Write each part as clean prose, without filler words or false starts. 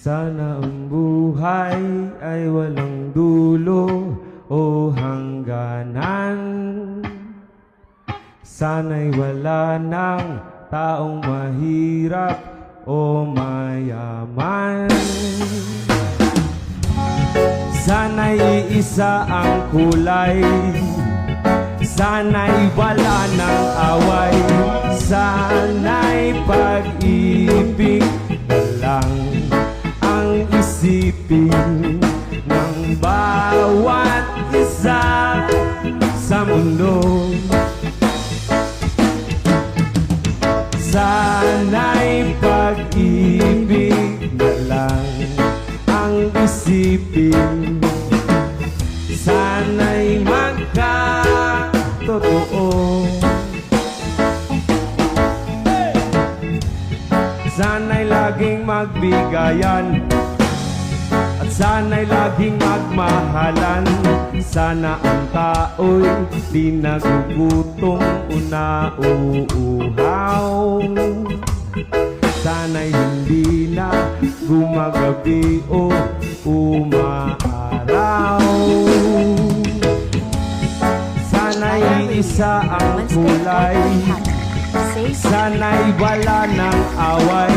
Sana ang buhay ay walang dulo o hangganan. Sana'y wala ng taong mahirap o mayaman. Sana'y iisa ang kulay, sana'y wala ng away, sana'y pag-ibig na lang ang isipin ng bawat isa sa mundo. Sana'y pag-ibig na lang ang isipin, sana'y magkatotoo. Sana'y laging magbigayan at sana'y laging magmahalan. Sana ang tao'y di nagugutom o nauuhaw. Sana'y hindi na gumagabi o umaaraw. Sana'y isa ang kulay, sana'y wala ng away,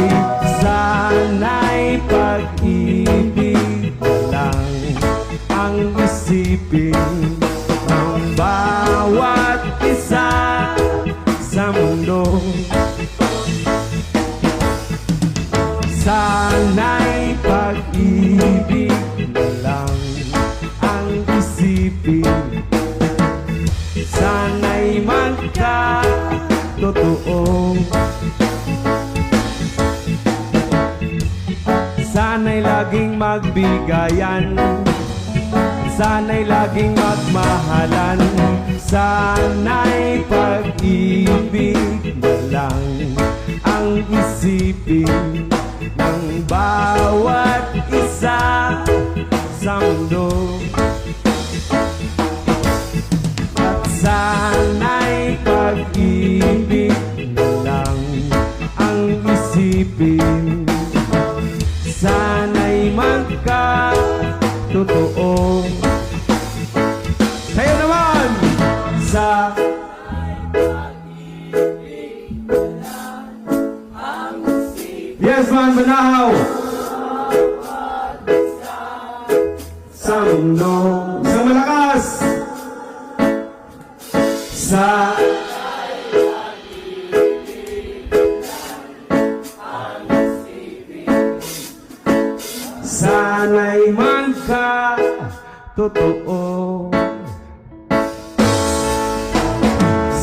sana'y pag-ibig lang ang isipin ng bawat isa sa mundo. Sana'y pag-ibig na lang ang isipin, sana'y magkatotoo. Sana'y laging magbigayan, sana'y laging magmahalan, sana'y pag-ibig na lang ang isipin ng bawat isa sa mundo. At sana'y pag-ibig na lang ang isipin, sana'y magkatotoo. Kayo naman! Yes, man, Banahaw! Sa mundo, isang malakas! Sana'y magkatotoo.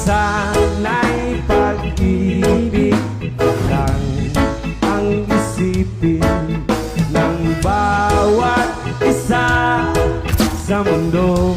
Sana'y pag-ibig lang ang isipin ng bawat isa sa mundo.